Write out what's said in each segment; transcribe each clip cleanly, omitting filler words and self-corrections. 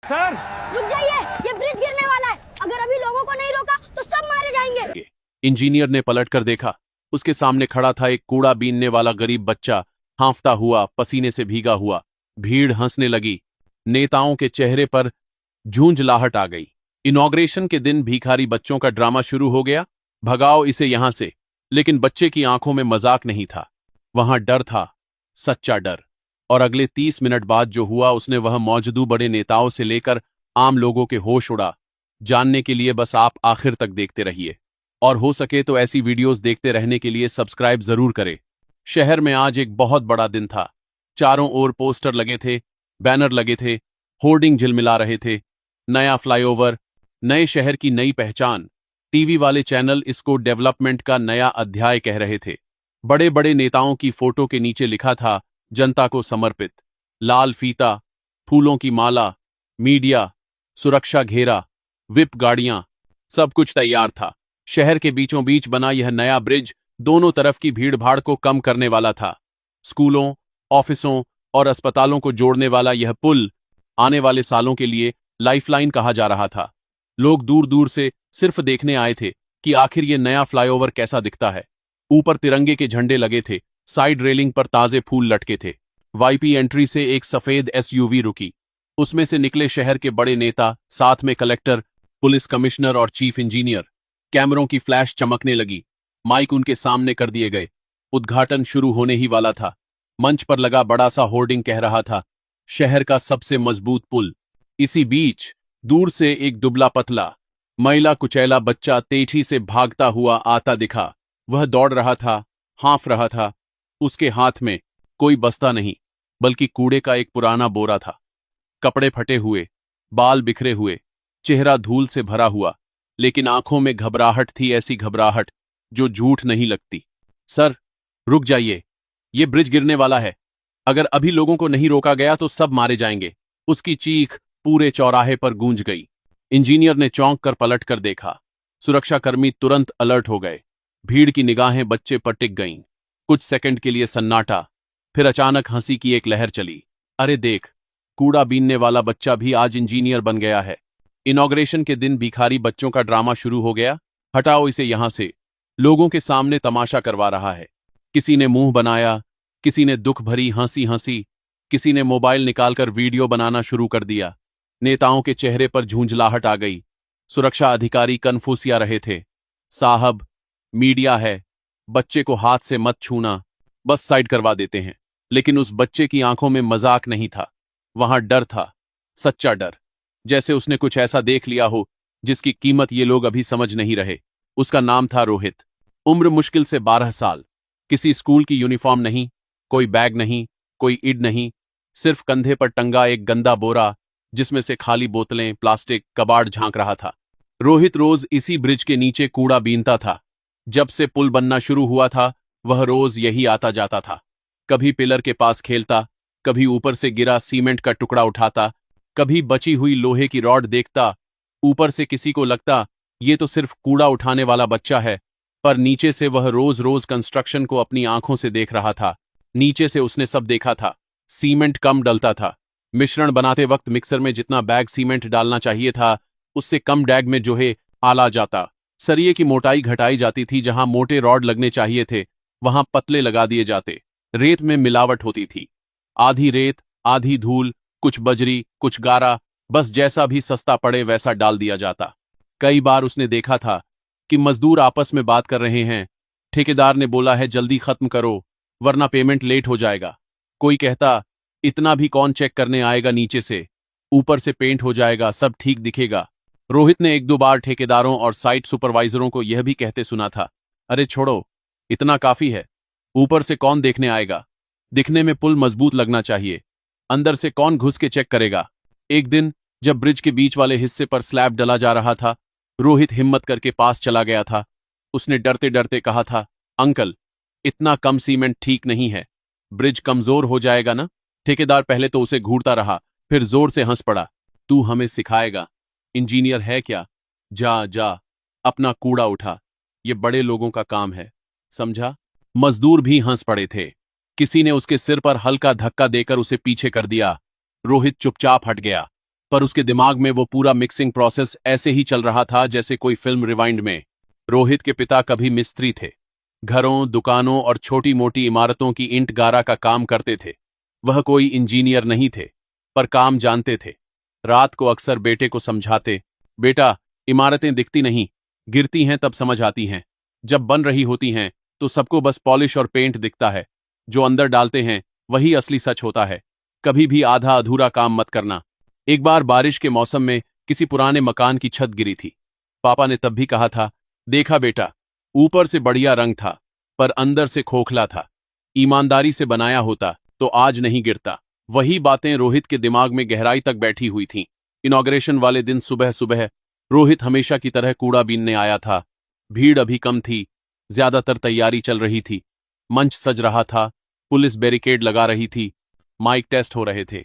Sir रुक जाइए, ये ब्रिज गिरने वाला है। अगर अभी लोगों को नहीं रोका तो सब मारे जाएंगे। इंजीनियर ने पलटकर देखा। उसके सामने खड़ा था एक कूड़ा बीनने वाला गरीब बच्चा, हांफता हुआ, पसीने से भीगा हुआ। भीड़ हंसने लगी। नेताओं के चेहरे पर झुंझलाहट आ गई। इनॉग्रेशन के दिन भिखारी बच्चों का ड्रामा शुरू हो गया। भगाओ इसे यहां से। लेकिन बच्चे की आंखों में मजाक नहीं था, वहां डर था, सच्चा डर। और अगले 30 मिनट बाद जो हुआ, उसने वह मौजूद बड़े नेताओं से लेकर आम लोगों के होश उड़ा। जानने के लिए बस आप आखिर तक देखते रहिए, और हो सके तो ऐसी वीडियोस देखते रहने के लिए सब्सक्राइब जरूर करें। शहर में आज एक बहुत बड़ा दिन था। चारों ओर पोस्टर लगे थे, बैनर लगे थे, होर्डिंग झिलमिला रहे थे। नया फ्लाईओवर, नए शहर की नई पहचान। टीवी वाले चैनल इसको डेवलपमेंट का नया अध्याय कह रहे थे। बड़े बड़े नेताओं की फोटो के नीचे लिखा था, जनता को समर्पित। लाल फीता, फूलों की माला, मीडिया, सुरक्षा घेरा, विप गाड़ियां, सब कुछ तैयार था। शहर के बीचों बीच बना यह नया ब्रिज दोनों तरफ की भीड़भाड़ को कम करने वाला था। स्कूलों, ऑफिसों और अस्पतालों को जोड़ने वाला यह पुल आने वाले सालों के लिए लाइफलाइन कहा जा रहा था। लोग दूर दूर से सिर्फ देखने आए थे कि आखिर ये नया फ्लाईओवर कैसा दिखता है। ऊपर तिरंगे के झंडे लगे थे, साइड रेलिंग पर ताजे फूल लटके थे। वाईपी एंट्री से एक सफेद एसयूवी रुकी। उसमें से निकले शहर के बड़े नेता, साथ में कलेक्टर, पुलिस कमिश्नर और चीफ इंजीनियर। कैमरों की फ्लैश चमकने लगी। माइक उनके सामने कर दिए गए। उद्घाटन शुरू होने ही वाला था। मंच पर लगा बड़ा सा होर्डिंग कह रहा था, शहर का सबसे मजबूत पुल। इसी बीच दूर से एक दुबला पतला, मैला कुचैला बच्चा तेजी से भागता हुआ आता दिखा। वह दौड़ रहा था, हाँफ रहा था। उसके हाथ में कोई बस्ता नहीं, बल्कि कूड़े का एक पुराना बोरा था। कपड़े फटे हुए, बाल बिखरे हुए, चेहरा धूल से भरा हुआ, लेकिन आंखों में घबराहट थी, ऐसी घबराहट जो झूठ नहीं लगती। सर, रुक जाइए, ये ब्रिज गिरने वाला है। अगर अभी लोगों को नहीं रोका गया तो सब मारे जाएंगे। उसकी चीख पूरे चौराहे पर गूंज गई। इंजीनियर ने चौंक कर पलट कर देखा। सुरक्षाकर्मी तुरंत अलर्ट हो गए। भीड़ की निगाहें बच्चे पर टिक गईं। कुछ सेकंड के लिए सन्नाटा, फिर अचानक हंसी की एक लहर चली। अरे देख, कूड़ा बीनने वाला बच्चा भी आज इंजीनियर बन गया है। इनॉग्रेशन के दिन भिखारी बच्चों का ड्रामा शुरू हो गया। हटाओ इसे यहां से। लोगों के सामने तमाशा करवा रहा है। किसी ने मुंह बनाया, किसी ने दुख भरी हंसी हंसी, किसी ने मोबाइल निकालकर वीडियो बनाना शुरू कर दिया। नेताओं के चेहरे पर झुंझलाहट आ गई। सुरक्षा अधिकारी कन्फूसिया रहे थे। साहब, मीडिया है, बच्चे को हाथ से मत छूना, बस साइड करवा देते हैं। लेकिन उस बच्चे की आंखों में मजाक नहीं था, वहां डर था, सच्चा डर। जैसे उसने कुछ ऐसा देख लिया हो जिसकी कीमत ये लोग अभी समझ नहीं रहे। उसका नाम था रोहित। उम्र मुश्किल से 12 साल। किसी स्कूल की यूनिफॉर्म नहीं, कोई बैग नहीं, कोई ईड नहीं, सिर्फ कंधे पर टंगा एक गंदा बोरा जिसमें से खाली बोतलें, प्लास्टिक, कबाड़ झांक रहा था। रोहित रोज इसी ब्रिज के नीचे कूड़ा बीनता था। जब से पुल बनना शुरू हुआ था, वह रोज यही आता जाता था। कभी पिलर के पास खेलता, कभी ऊपर से गिरा सीमेंट का टुकड़ा उठाता, कभी बची हुई लोहे की रॉड देखता। ऊपर से किसी को लगता ये तो सिर्फ कूड़ा उठाने वाला बच्चा है, पर नीचे से वह रोज रोज कंस्ट्रक्शन को अपनी आंखों से देख रहा था। नीचे से उसने सब देखा था। सीमेंट कम डलता था। मिश्रण बनाते वक्त मिक्सर में जितना बैग सीमेंट डालना चाहिए था, उससे कम बैग में जो है आला जाता। सरिये की मोटाई घटाई जाती थी। जहां मोटे रॉड लगने चाहिए थे, वहां पतले लगा दिए जाते। रेत में मिलावट होती थी। आधी रेत, आधी धूल, कुछ बजरी, कुछ गारा, बस जैसा भी सस्ता पड़े वैसा डाल दिया जाता। कई बार उसने देखा था कि मजदूर आपस में बात कर रहे हैं। ठेकेदार ने बोला है जल्दी खत्म करो वरना पेमेंट लेट हो जाएगा। कोई कहता इतना भी कौन चेक करने आएगा, नीचे से ऊपर से पेंट हो जाएगा, सब ठीक दिखेगा। रोहित ने 1-2 बार ठेकेदारों और साइट सुपरवाइजरों को यह भी कहते सुना था, अरे छोड़ो, इतना काफी है, ऊपर से कौन देखने आएगा, दिखने में पुल मजबूत लगना चाहिए, अंदर से कौन घुस के चेक करेगा। एक दिन जब ब्रिज के बीच वाले हिस्से पर स्लैब डला जा रहा था, रोहित हिम्मत करके पास चला गया था। उसने डरते डरते कहा था, अंकल, इतना कम सीमेंट ठीक नहीं है, ब्रिज कमजोर हो जाएगा ना। ठेकेदार पहले तो उसे घूरता रहा, फिर जोर से हंस पड़ा, तू हमें सिखाएगा, इंजीनियर है क्या, जा जा अपना कूड़ा उठा, ये बड़े लोगों का काम है, समझा। मजदूर भी हंस पड़े थे। किसी ने उसके सिर पर हल्का धक्का देकर उसे पीछे कर दिया। रोहित चुपचाप हट गया। पर उसके दिमाग में वो पूरा मिक्सिंग प्रोसेस ऐसे ही चल रहा था जैसे कोई फिल्म रिवाइंड में। रोहित के पिता कभी मिस्त्री थे, घरों, दुकानों और छोटी मोटी इमारतों की ईंट गारा का काम करते थे। वह कोई इंजीनियर नहीं थे, पर काम जानते थे। रात को अक्सर बेटे को समझाते, बेटा, इमारतें दिखती नहीं, गिरती हैं तब समझ आती हैं। जब बन रही होती हैं तो सबको बस पॉलिश और पेंट दिखता है, जो अंदर डालते हैं वही असली सच होता है। कभी भी आधा अधूरा काम मत करना। एक बार बारिश के मौसम में किसी पुराने मकान की छत गिरी थी। पापा ने तब भी कहा था, देखा बेटा, ऊपर से बढ़िया रंग था पर अंदर से खोखला था। ईमानदारी से बनाया होता तो आज नहीं गिरता। वही बातें रोहित के दिमाग में गहराई तक बैठी हुई थीं। इनॉग्रेशन वाले दिन सुबह सुबह रोहित हमेशा की तरह कूड़ा बीनने आया था। भीड़ अभी कम थी, ज्यादातर तैयारी चल रही थी। मंच सज रहा था, पुलिस बैरिकेड लगा रही थी, माइक टेस्ट हो रहे थे।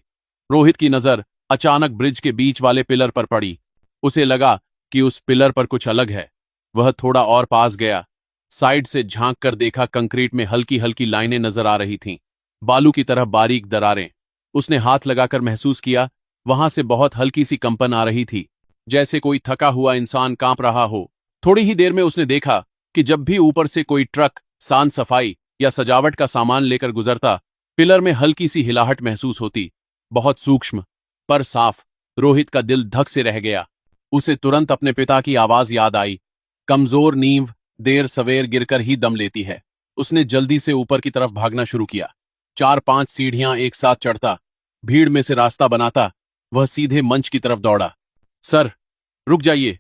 रोहित की नजर अचानक ब्रिज के बीच वाले पिलर पर पड़ी। उसे लगा कि उस पिलर पर कुछ अलग है। वह थोड़ा और पास गया। साइड से झांक कर देखा, कंक्रीट में हल्की हल्की लाइनें नजर आ रही थीं, बालू की तरह बारीक दरारें। उसने हाथ लगाकर महसूस किया, वहां से बहुत हल्की सी कंपन आ रही थी, जैसे कोई थका हुआ इंसान कांप रहा हो। थोड़ी ही देर में उसने देखा कि जब भी ऊपर से कोई ट्रक सांझ सफाई या सजावट का सामान लेकर गुजरता, पिलर में हल्की सी हिलाहट महसूस होती, बहुत सूक्ष्म पर साफ। रोहित का दिल धक से रह गया। उसे तुरंत अपने पिता की आवाज याद आई, कमजोर नींव देर सवेर गिरकर ही दम लेती है। उसने जल्दी से ऊपर की तरफ भागना शुरू किया। 4-5 सीढ़ियां एक साथ चढ़ता, भीड़ में से रास्ता बनाता, वह सीधे मंच की तरफ दौड़ा। सर, रुक जाइए,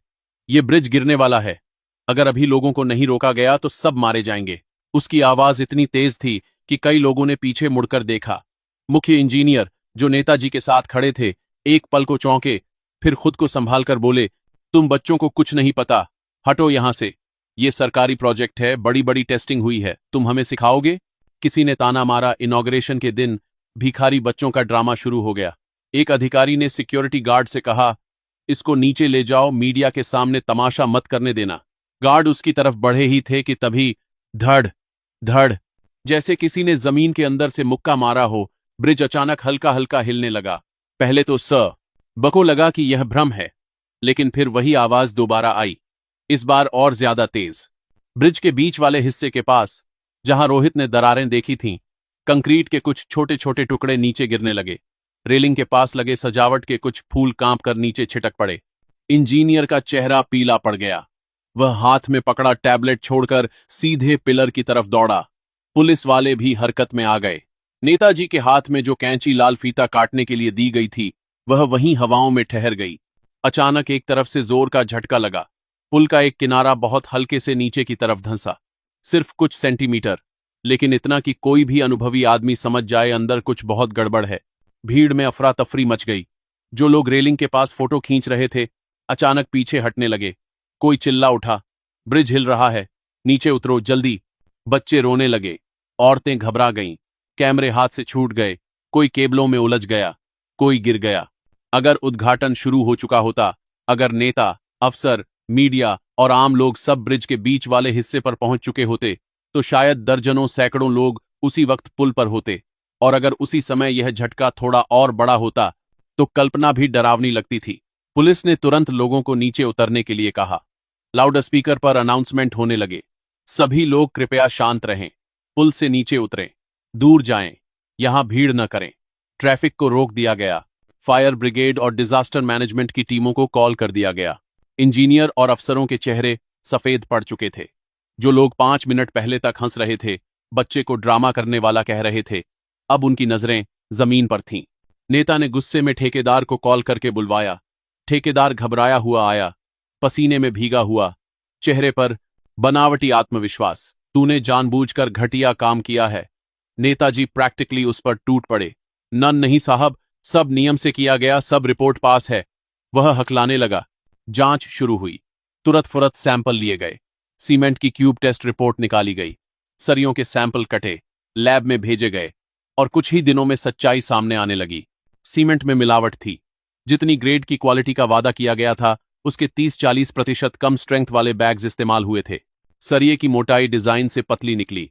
ये ब्रिज गिरने वाला है। अगर अभी लोगों को नहीं रोका गया तो सब मारे जाएंगे। उसकी आवाज इतनी तेज थी कि कई लोगों ने पीछे मुड़कर देखा। मुख्य इंजीनियर, जो नेताजी के साथ खड़े थे, एक पल को चौंके, फिर खुद को संभालकर बोले, तुम बच्चों को कुछ नहीं पता, हटो यहां से। ये सरकारी प्रोजेक्ट है, बड़ी बड़ी टेस्टिंग हुई है, तुम हमें सिखाओगे? किसी ने ताना मारा। इनॉग्रेशन के दिन भिखारी बच्चों का ड्रामा शुरू हो गया। एक अधिकारी ने सिक्योरिटी गार्ड से कहा, इसको नीचे ले जाओ, मीडिया के सामने तमाशा मत करने देना। गार्ड उसकी तरफ बढ़े ही थे कि तभी धड़ धड़, जैसे किसी ने जमीन के अंदर से मुक्का मारा हो, ब्रिज अचानक हल्का हल्का हिलने लगा। पहले तो बको लगा कि यह भ्रम है, लेकिन फिर वही आवाज दोबारा आई, इस बार और ज्यादा तेज। ब्रिज के बीच वाले हिस्से के पास, जहां रोहित ने दरारें देखी थीं, कंक्रीट के कुछ छोटे छोटे टुकड़े नीचे गिरने लगे। रेलिंग के पास लगे सजावट के कुछ फूल कांप कर नीचे छिटक पड़े। इंजीनियर का चेहरा पीला पड़ गया। वह हाथ में पकड़ा टैबलेट छोड़कर सीधे पिलर की तरफ दौड़ा। पुलिस वाले भी हरकत में आ गए। नेताजी के हाथ में जो कैंची लाल फीता काटने के लिए दी गई थी, वह वहीं हवाओं में ठहर गई। अचानक एक तरफ से जोर का झटका लगा। पुल का एक किनारा बहुत हल्के से नीचे की तरफ धंसा, सिर्फ कुछ सेंटीमीटर, लेकिन इतना कि कोई भी अनुभवी आदमी समझ जाए अंदर कुछ बहुत गड़बड़ है। भीड़ में अफरा तफरी मच गई। जो लोग रेलिंग के पास फोटो खींच रहे थे, अचानक पीछे हटने लगे। कोई चिल्ला उठा, ब्रिज हिल रहा है, नीचे उतरो जल्दी। बच्चे रोने लगे, औरतें घबरा गईं, कैमरे हाथ से छूट गए, कोई केबलों में उलझ गया, कोई गिर गया। अगर उद्घाटन शुरू हो चुका होता, अगर नेता, अफसर, मीडिया और आम लोग सब ब्रिज के बीच वाले हिस्से पर पहुंच चुके होते, तो शायद दर्जनों सैकड़ों लोग उसी वक्त पुल पर होते। और अगर उसी समय यह झटका थोड़ा और बड़ा होता, तो कल्पना भी डरावनी लगती थी। पुलिस ने तुरंत लोगों को नीचे उतरने के लिए कहा। लाउड स्पीकर पर अनाउंसमेंट होने लगे, सभी लोग कृपया शांत रहें, पुल से नीचे उतरें, दूर जाएं, यहां भीड़ न करें। ट्रैफिक को रोक दिया गया। फायर ब्रिगेड और डिजास्टर मैनेजमेंट की टीमों को कॉल कर दिया गया। इंजीनियर और अफसरों के चेहरे सफेद पड़ चुके थे। जो लोग 5 मिनट पहले तक हंस रहे थे, बच्चे को ड्रामा करने वाला कह रहे थे, अब उनकी नजरें जमीन पर थीं। नेता ने गुस्से में ठेकेदार को कॉल करके बुलवाया। ठेकेदार घबराया हुआ आया, पसीने में भीगा हुआ, चेहरे पर बनावटी आत्मविश्वास। तूने जानबूझकर घटिया काम किया है। नेताजी प्रैक्टिकली उस पर टूट पड़े। नहीं साहब, सब नियम से किया गया, सब रिपोर्ट पास है। वह हकलाने लगा। जांच शुरू हुई। तुरंत फुरत सैंपल लिए गए। सीमेंट की क्यूब टेस्ट रिपोर्ट निकाली गई। सरियों के सैंपल कटे, लैब में भेजे गए, और कुछ ही दिनों में सच्चाई सामने आने लगी। सीमेंट में मिलावट थी। जितनी ग्रेड की क्वालिटी का वादा किया गया था, उसके 30-40% कम स्ट्रेंथ वाले बैग्स इस्तेमाल हुए थे। सरिये की मोटाई डिजाइन से पतली निकली।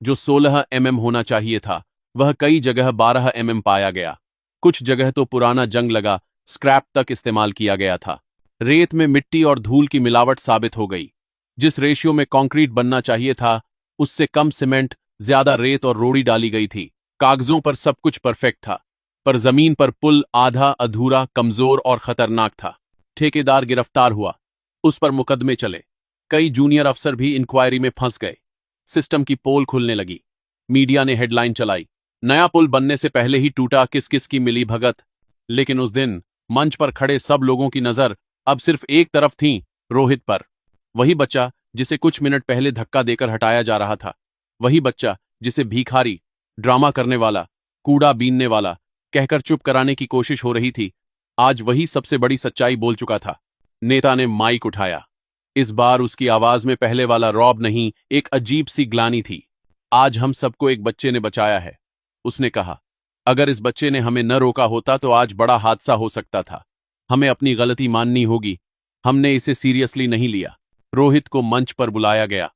जो 16 mm होना चाहिए था, वह कई जगह 12 mm पाया गया। कुछ जगह तो पुराना जंग लगा स्क्रैप तक इस्तेमाल किया गया था। रेत में मिट्टी और धूल की मिलावट साबित हो गई। जिस रेशियो में कंक्रीट बनना चाहिए था, उससे कम सीमेंट, ज्यादा रेत और रोड़ी डाली गई थी। कागजों पर सब कुछ परफेक्ट था, पर जमीन पर पुल आधा अधूरा, कमजोर और खतरनाक था। ठेकेदार गिरफ्तार हुआ, उस पर मुकदमे चले। कई जूनियर अफसर भी इंक्वायरी में फंस गए। सिस्टम की पोल खुलने लगी। मीडिया ने हेडलाइन चलाई, नया पुल बनने से पहले ही टूटा, किस किस की मिली भगत। लेकिन उस दिन मंच पर खड़े सब लोगों की नजर अब सिर्फ एक तरफ थी, रोहित पर। वही बच्चा जिसे कुछ मिनट पहले धक्का देकर हटाया जा रहा था, वही बच्चा जिसे भिखारी, ड्रामा करने वाला, कूड़ा बीनने वाला कहकर चुप कराने की कोशिश हो रही थी, आज वही सबसे बड़ी सच्चाई बोल चुका था। नेता ने माइक उठाया। इस बार उसकी आवाज में पहले वाला रौब नहीं, एक अजीब सी ग्लानि थी। आज हम सबको एक बच्चे ने बचाया है, उसने कहा। अगर इस बच्चे ने हमें न रोका होता तो आज बड़ा हादसा हो सकता था। हमें अपनी गलती माननी होगी, हमने इसे सीरियसली नहीं लिया। रोहित को मंच पर बुलाया गया।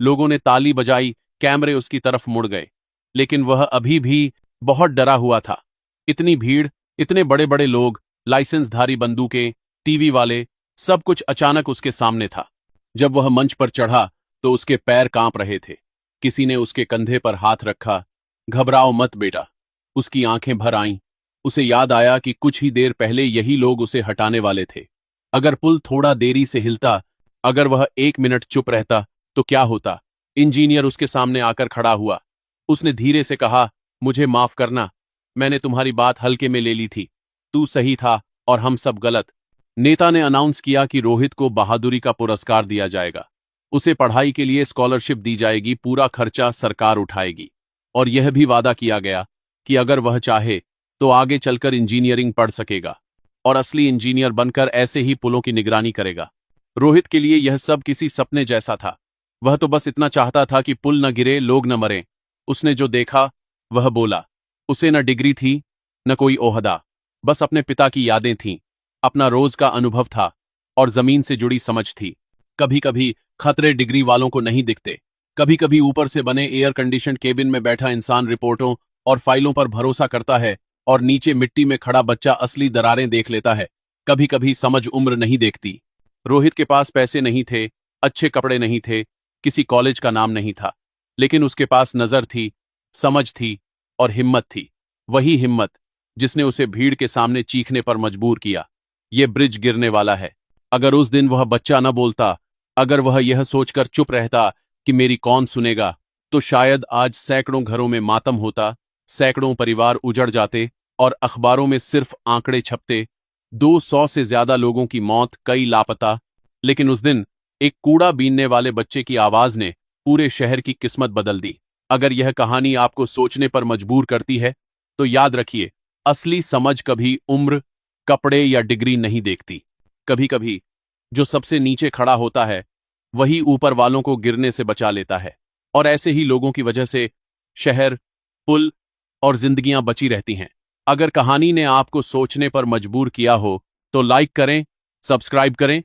लोगों ने ताली बजाई, कैमरे उसकी तरफ मुड़ गए, लेकिन वह अभी भी बहुत डरा हुआ था। इतनी भीड़, इतने बड़े बड़े लोग, लाइसेंसधारी बंदूकें, टीवी वाले, सब कुछ अचानक उसके सामने था। जब वह मंच पर चढ़ा तो उसके पैर कांप रहे थे। किसी ने उसके कंधे पर हाथ रखा। घबराओ मत बेटा। उसकी आंखें भर आईं। उसे याद आया कि कुछ ही देर पहले यही लोग उसे हटाने वाले थे। अगर पुल थोड़ा देरी से हिलता, अगर वह 1 मिनट चुप रहता तो क्या होता। इंजीनियर उसके सामने आकर खड़ा हुआ। उसने धीरे से कहा, मुझे माफ करना, मैंने तुम्हारी बात हल्के में ले ली थी। तू सही था और हम सब गलत। नेता ने अनाउंस किया कि रोहित को बहादुरी का पुरस्कार दिया जाएगा। उसे पढ़ाई के लिए स्कॉलरशिप दी जाएगी, पूरा खर्चा सरकार उठाएगी। और यह भी वादा किया गया कि अगर वह चाहे तो आगे चलकर इंजीनियरिंग पढ़ सकेगा और असली इंजीनियर बनकर ऐसे ही पुलों की निगरानी करेगा। रोहित के लिए यह सब किसी सपने जैसा था। वह तो बस इतना चाहता था कि पुल न गिरे, लोग न मरें। उसने जो देखा वह बोला। उसे न डिग्री थी, न कोई ओहदा, बस अपने पिता की यादें थीं, अपना रोज का अनुभव था और जमीन से जुड़ी समझ थी। कभी कभी खतरे डिग्री वालों को नहीं दिखते। कभी कभी ऊपर से बने एयर कंडीशन केबिन में बैठा इंसान रिपोर्टों और फाइलों पर भरोसा करता है और नीचे मिट्टी में खड़ा बच्चा असली दरारें देख लेता है। कभी कभी समझ उम्र नहीं देखती। रोहित के पास पैसे नहीं थे, अच्छे कपड़े नहीं थे, किसी कॉलेज का नाम नहीं था, लेकिन उसके पास नजर थी, समझ थी और हिम्मत थी। वही हिम्मत जिसने उसे भीड़ के सामने चीखने पर मजबूर किया, ये ब्रिज गिरने वाला है। अगर उस दिन वह बच्चा न बोलता, अगर वह यह सोचकर चुप रहता कि मेरी कौन सुनेगा, तो शायद आज सैकड़ों घरों में मातम होता, सैकड़ों परिवार उजड़ जाते और अखबारों में सिर्फ आंकड़े छपते, 200 से ज्यादा लोगों की मौत, कई लापता। लेकिन उस दिन एक कूड़ा बीनने वाले बच्चे की आवाज ने पूरे शहर की किस्मत बदल दी। अगर यह कहानी आपको सोचने पर मजबूर करती है, तो याद रखिए, असली समझ कभी उम्र, कपड़े या डिग्री नहीं देखती। कभी कभी जो सबसे नीचे खड़ा होता है, वही ऊपर वालों को गिरने से बचा लेता है। और ऐसे ही लोगों की वजह से शहर, पुल और जिंदगियां बची रहती हैं। अगर कहानी ने आपको सोचने पर मजबूर किया हो, तो लाइक करें, सब्सक्राइब करें